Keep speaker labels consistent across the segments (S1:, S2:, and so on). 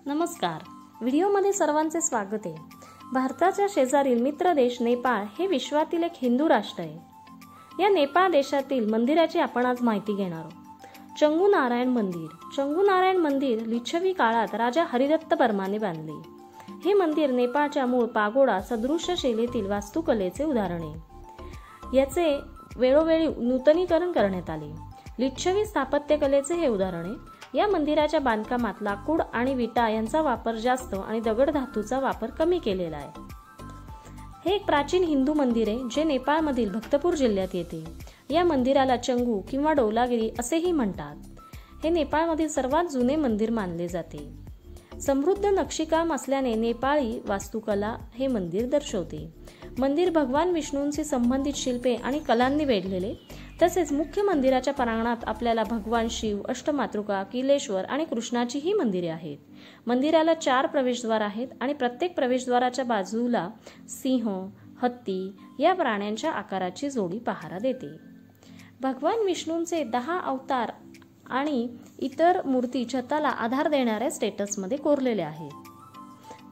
S1: नमस्कार. व्हिडिओमध्ये सर्वांचे स्वागत आहे. भारताच्या शेजारील मित्र देश नेपाळ हे विश्वातील एक हिंदू राष्ट्र आहे. या नेपाळ देशातील मंदिराची आपण आज माहिती घेणार आहोत. चंगू नारायण मंदिर. चंगू नारायण मंदिर लिच्छवी काळात राजा हरिदत्त वर्माने बांधले. हे मंदिर नेपाळच्या मूळ पागोडा सदृश्य शैलीतील वास्तुकलेचे उदाहरण आहे. याचे वेळोवेळी नूतनीकरण करण्यात आले. लिच्छवी स्थापत्यकलेचे हे उदाहरण आहे. या मंदिराच्या बांधकामात लाकूड आणि विटा यांचा वापर जास्त आणि दगड धातूचा वापर कमी केलेला आहे. हे एक प्राचीन हिंदू मंदिर आहे जे नेपाळमधील भक्तपूर जिल्ह्यात येते. या मंदिराला चंगू किंवा डौलागिरी असेही म्हणतात. हे नेपाळमधील सर्वात जुने मंदिर मानले जाते. समृद्ध नक्षीकाम असल्याने नेपाळी वास्तुकला हे मंदिर दर्शवते. मंदिर भगवान विष्णूंशी संबंधित शिल्पे आणि कलांनी वेढलेले. तसेच मुख्य मंदिराच्या प्रांगणात आपल्याला भगवान शिव, अष्टमातृका, किलेश्वर आणि कृष्णाची ही मंदिरे आहेत. मंदिराला 4 प्रवेशद्वार आहेत आणि प्रत्येक प्रवेशद्वाराच्या बाजूला सिंह, हत्ती या प्राण्यांच्या आकाराची जोडी पहारा देते. भगवान विष्णूंचे 10 अवतार आणि इतर मूर्ती छताला आधार देणाऱ्या स्टेटसमध्ये कोरलेल्या आहेत.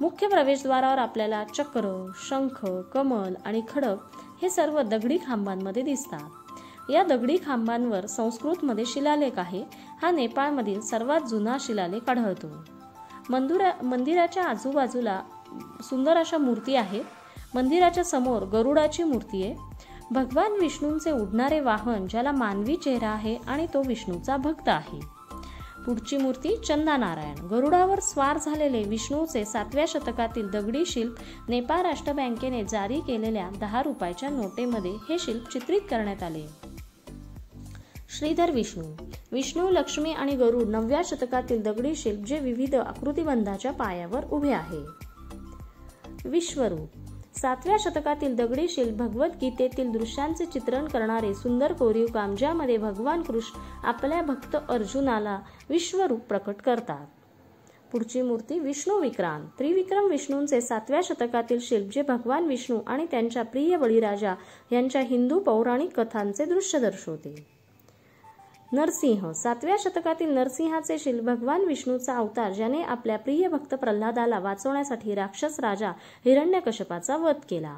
S1: मुख्य प्रवेशद्वारावर आपल्याला चक्र, शंख, कमल आणि खडक हे सर्व दगडी खांबांमध्ये दिसतात. या दगडी खांबांवर संस्कृतमध्ये शिलालेख आहे. हा नेपाळमधील सर्वात जुना शिलालेख आढळतो. मंदिराच्या आजूबाजूला सुंदर अशा मूर्ती आहेत. मंदिराच्या समोर गरुडाची मूर्ती आहे. भगवान विष्णूंचे उडणारे वाहन ज्याला मानवी चेहरा आहे आणि तो विष्णूचा भक्त आहे. पुढची मूर्ती चंदा नारायण. गरुडावर स्वार झालेले विष्णूचे 7व्या शतकातील दगडी शिल्प नेपाळ राष्ट्र बँकेने जारी केलेल्या 10 रुपयाच्या नोटेमध्ये हे शिल्प चित्रित करण्यात आले. श्रीधर विष्णू. विष्णू, लक्ष्मी आणि गरुड 9व्या शतकातील दगडी शिल्प जे विविध आकृतिबंधाच्या पायावर उभे आहे. विश्वरूप. 7व्या शतकातील दगडी शिल्प भगवद्गीतेतील दृश्यांचे चित्रण करणारे सुंदर कोरीव काम ज्यामध्ये भगवान कृष्ण आपल्या भक्त अर्जुनाला विश्वरूप प्रकट करतात. पुढची मूर्ती विष्णू विक्रांत. त्रिविक्रम विष्णूंचे 7व्या शतकातील शिल्प जे भगवान विष्णू आणि त्यांच्या प्रिय बळीराजा यांच्या हिंदू पौराणिक कथांचे दृश्य दर्शवते. नरसिंह. 7व्या शतकातील नरसिंहाचे शिल्प भगवान विष्णूचा अवतार ज्याने आपल्या प्रिय भक्त प्रल्हादाला वाचवण्यासाठी राक्षस राजा हिरण्यकश्यपाचा वध केला.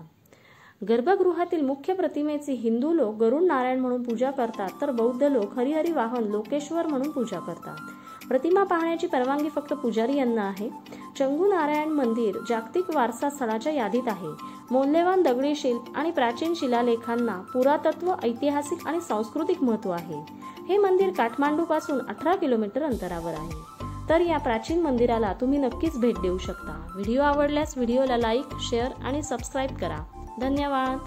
S1: गर्भगृहातील मुख्य प्रतिमेची हिंदू लोक गरुड नारायण म्हणून पूजा करतात, तर बौद्ध लोक हरिहरी वाहन लोकेश्वर म्हणून पूजा करतात. प्रतिमा पाहण्याची परवानगी फक्त पुजारी यांना आहे. चंगू नारायण मंदिर जागतिक वारसा स्थळाच्या यादीत आहे. मौल्यवान दगडी शिल्प आणि प्राचीन शिलालेखांना पुरातत्व, ऐतिहासिक आणि सांस्कृतिक महत्त्व आहे. हे मंदिर काठमांडू पासून 18 किलोमीटर अंतरावर आहे. तर या प्राचीन मंदिराला तुम्ही नक्कीच भेट देऊ शकता. व्हिडिओ आवडल्यास व्हिडिओला लाईक, शेअर आणि सबस्क्राईब करा. धन्यवाद.